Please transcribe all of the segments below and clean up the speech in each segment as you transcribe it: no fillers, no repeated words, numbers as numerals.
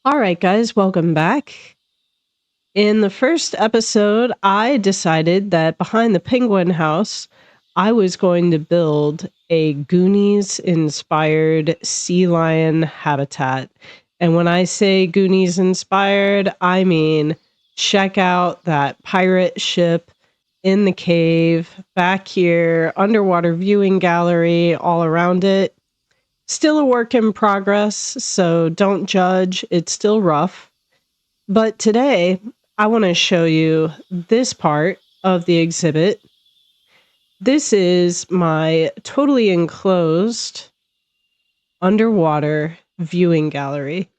All right, guys, welcome back. In the first episode, I decided that behind the penguin house, I was going to build a Goonies-inspired sea lion habitat. And when I say Goonies-inspired, I mean check out that pirate ship in the cave, back here, underwater viewing gallery all around it. Still a work in progress, so don't judge. It's still rough. But today, I want to show you this part of the exhibit. This is my totally enclosed underwater viewing gallery.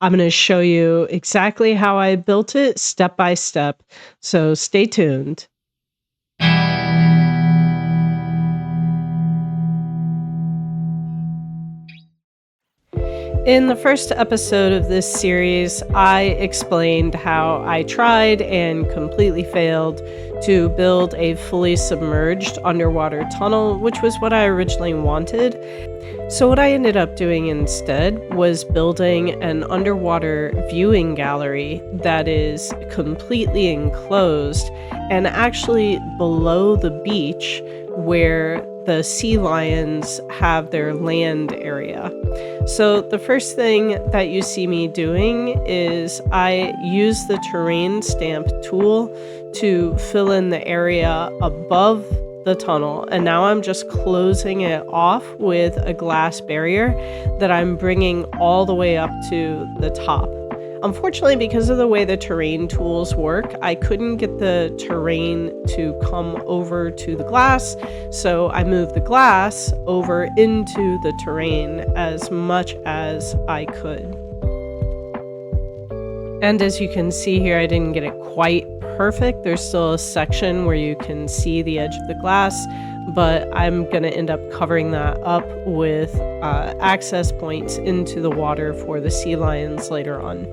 I'm going to show you exactly how I built it step by step. So stay tuned. In the first episode of this series, I explained how I tried and completely failed to build a fully submerged underwater tunnel, which was what I originally wanted. So what I ended up doing instead was building an underwater viewing gallery that is completely enclosed and actually below the beach where the sea lions have their land area. So the first thing that you see me doing is I use the terrain stamp tool to fill in the area above the tunnel, and now I'm just closing it off with a glass barrier that I'm bringing all the way up to the top. Unfortunately, because of the way the terrain tools work, I couldn't get the terrain to come over to the glass, so I moved the glass over into the terrain as much as I could. And as you can see here, I didn't get it quite perfect. There's still a section where you can see the edge of the glass, but I'm going to end up covering that up with access points into the water for the sea lions later on.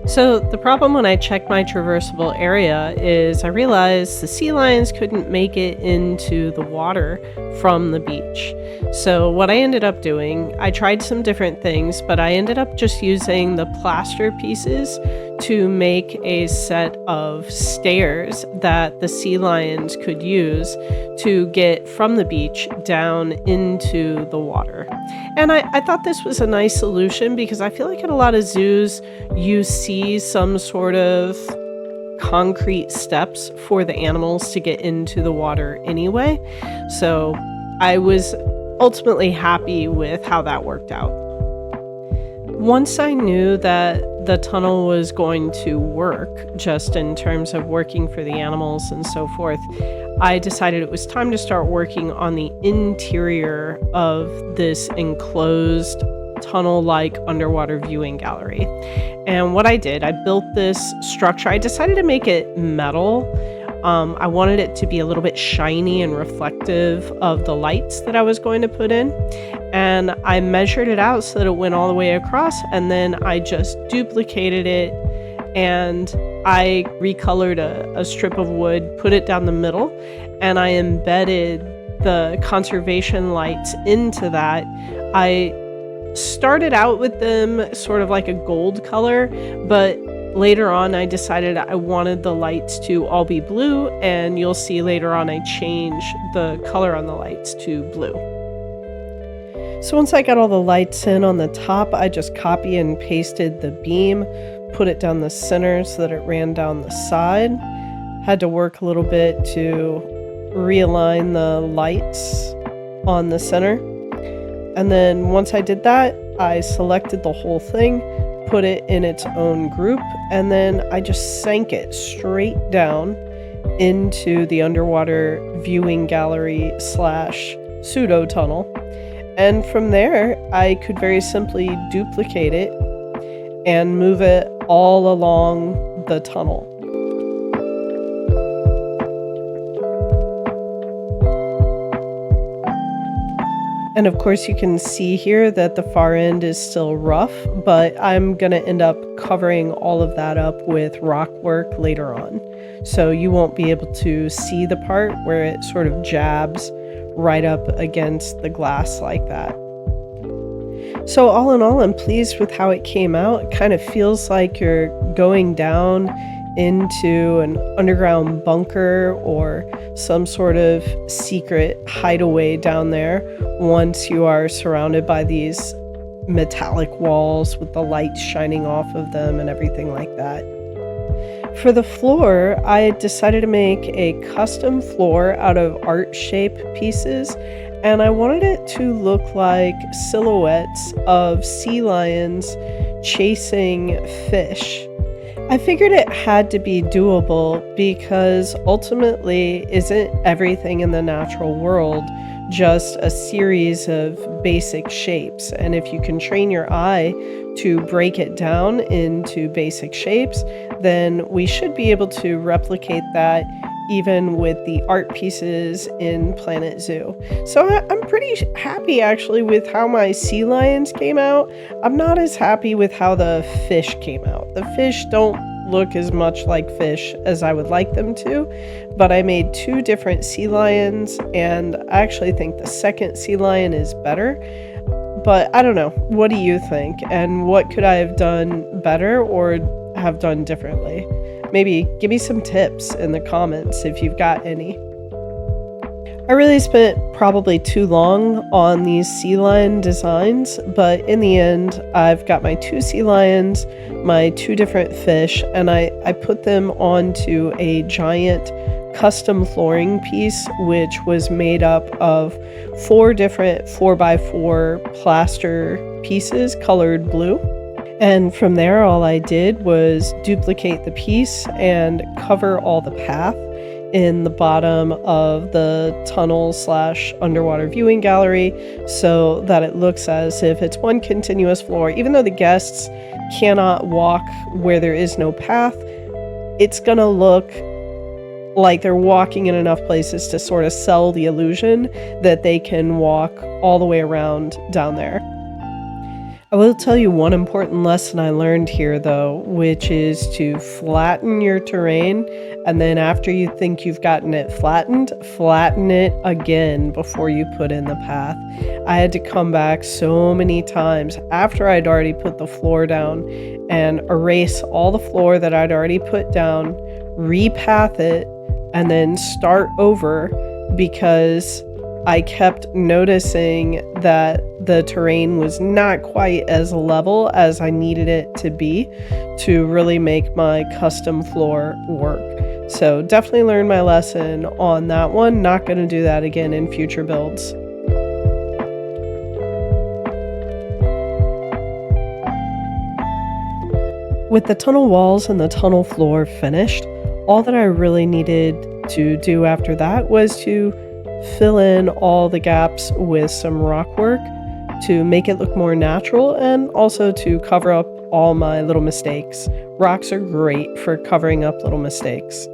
So the problem when I checked my traversable area is I realized the sea lions couldn't make it into the water from the beach. So what I ended up doing, I tried some different things, but I ended up just using the plaster pieces to make a set of stairs that the sea lions could use to get from the beach down into the water. And I thought this was a nice solution because I feel like at a lot of zoos you see some sort of concrete steps for the animals to get into the water anyway. So I was ultimately happy with how that worked out. Once I knew that the tunnel was going to work, just in terms of working for the animals and so forth, I decided it was time to start working on the interior of this enclosed tunnel-like underwater viewing gallery. And what I did, I built this structure. I decided to make it metal. I wanted it to be a little bit shiny and reflective of the lights that I was going to put in. And I measured it out so that it went all the way across, and then I just duplicated it and I recolored a strip of wood, put it down the middle, and I embedded the conservation lights into that. I started out with them sort of like a gold color, but later on I decided I wanted the lights to all be blue, and you'll see later on I changed the color on the lights to blue. So once I got all the lights in on the top, I just copy and pasted the beam, put it down the center so that it ran down the side. Had to work a little bit to realign the lights on the center. And then once I did that, I selected the whole thing, put it in its own group, and then I just sank it straight down into the underwater viewing gallery / pseudo tunnel. And from there, I could very simply duplicate it and move it all along the tunnel. And of course you can see here that the far end is still rough, but I'm going to end up covering all of that up with rock work later on. So you won't be able to see the part where it sort of jabs right up against the glass like that. So all in all, I'm pleased with how it came out. It kind of feels like you're going down into an underground bunker or some sort of secret hideaway down there once you are surrounded by these metallic walls with the light shining off of them and everything like that. For the floor, I decided to make a custom floor out of art shape pieces, and I wanted it to look like silhouettes of sea lions chasing fish. I figured it had to be doable because ultimately, isn't everything in the natural world just a series of basic shapes? And if you can train your eye to break it down into basic shapes, then we should be able to replicate that even with the art pieces in Planet Zoo. So I'm pretty happy actually with how my sea lions came out. I'm not as happy with how the fish came out. The fish don't look as much like fish as I would like them to, but I made two different sea lions, and I actually think the second sea lion is better. But I don't know. What do you think? And what could I have done better or have done differently? Maybe give me some tips in the comments if you've got any. I really spent probably too long on these sea lion designs, but in the end, I've got my two sea lions, my two different fish, and I put them onto a giant custom flooring piece, which was made up of 4 different 4x4 plaster pieces colored blue. And from there, all I did was duplicate the piece and cover all the path in the bottom of the tunnel / underwater viewing gallery so that it looks as if it's one continuous floor. Even though the guests cannot walk where there is no path, it's gonna look like they're walking in enough places to sort of sell the illusion that they can walk all the way around down there. I will tell you one important lesson I learned here though, which is to flatten your terrain, and then after you think you've gotten it flattened, flatten it again before you put in the path. I had to come back so many times after I'd already put the floor down and erase all the floor that I'd already put down, repath it, and then start over because I kept noticing that the terrain was not quite as level as I needed it to be to really make my custom floor work. So definitely learned my lesson on that one. Not going to do that again in future builds. With the tunnel walls and the tunnel floor finished, all that I really needed to do after that was to fill in all the gaps with some rock work to make it look more natural and also to cover up all my little mistakes. Rocks are great for covering up little mistakes.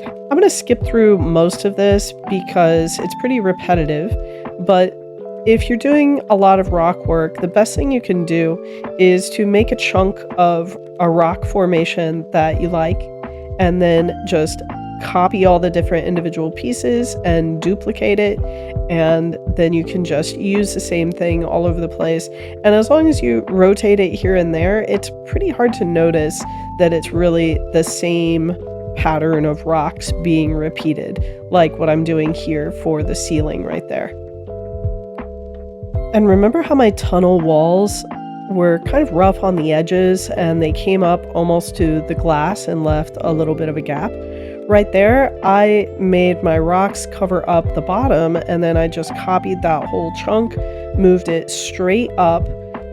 I'm going to skip through most of this because it's pretty repetitive, but if you're doing a lot of rock work, the best thing you can do is to make a chunk of a rock formation that you like and then just copy all the different individual pieces and duplicate it, and then you can just use the same thing all over the place. And as long as you rotate it here and there, it's pretty hard to notice that it's really the same pattern of rocks being repeated, like what I'm doing here for the ceiling right there. And remember how my tunnel walls were kind of rough on the edges and they came up almost to the glass and left a little bit of a gap? Right there, I made my rocks cover up the bottom, and then I just copied that whole chunk, moved it straight up,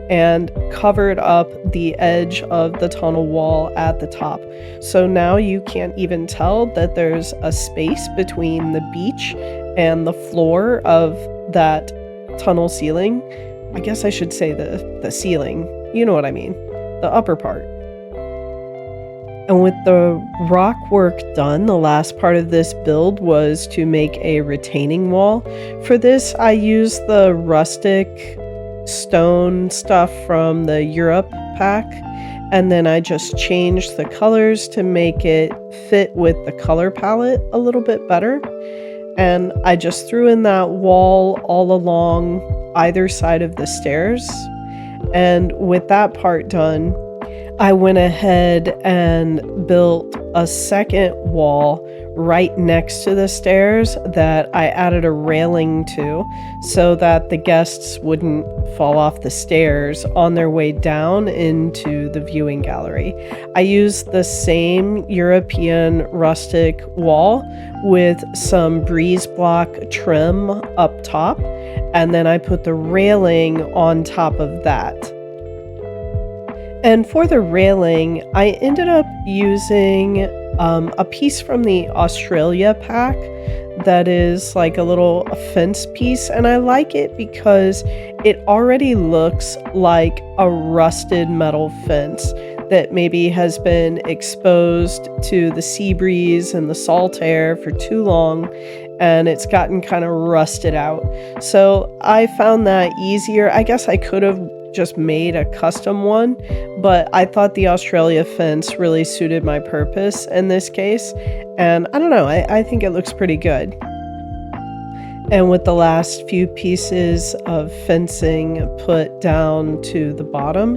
and covered up the edge of the tunnel wall at the top. So now you can't even tell that there's a space between the beach and the floor of that tunnel ceiling. I guess I should say the ceiling. You know what I mean. The upper part. And with the rock work done, the last part of this build was to make a retaining wall. For this, I used the rustic stone stuff from the Europe pack, and then I just changed the colors to make it fit with the color palette a little bit better. And I just threw in that wall all along either side of the stairs. And with that part done, I went ahead and built a second wall right next to the stairs that I added a railing to so that the guests wouldn't fall off the stairs on their way down into the viewing gallery. I used the same European rustic wall with some breeze block trim up top, and then I put the railing on top of that. And for the railing, I ended up using a piece from the Australia pack that is like a little fence piece, and I like it because it already looks like a rusted metal fence that maybe has been exposed to the sea breeze and the salt air for too long, and it's gotten kind of rusted out. So I found that easier. I guess I could have just made a custom one, but I thought the Australia fence really suited my purpose in this case, and I don't know, I think it looks pretty good. And with the last few pieces of fencing put down to the bottom,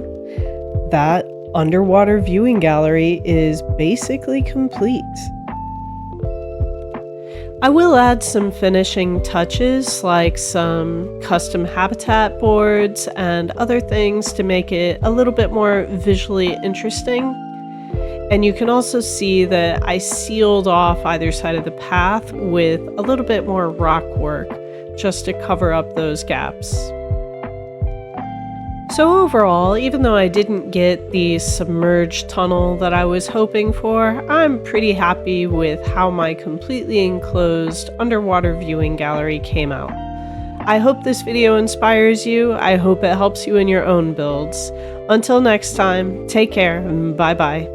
that underwater viewing gallery is basically complete. I will add some finishing touches like some custom habitat boards and other things to make it a little bit more visually interesting. And you can also see that I sealed off either side of the path with a little bit more rock work just to cover up those gaps. So overall, even though I didn't get the submerged tunnel that I was hoping for, I'm pretty happy with how my completely enclosed underwater viewing gallery came out. I hope this video inspires you. I hope it helps you in your own builds. Until next time, take care and bye-bye.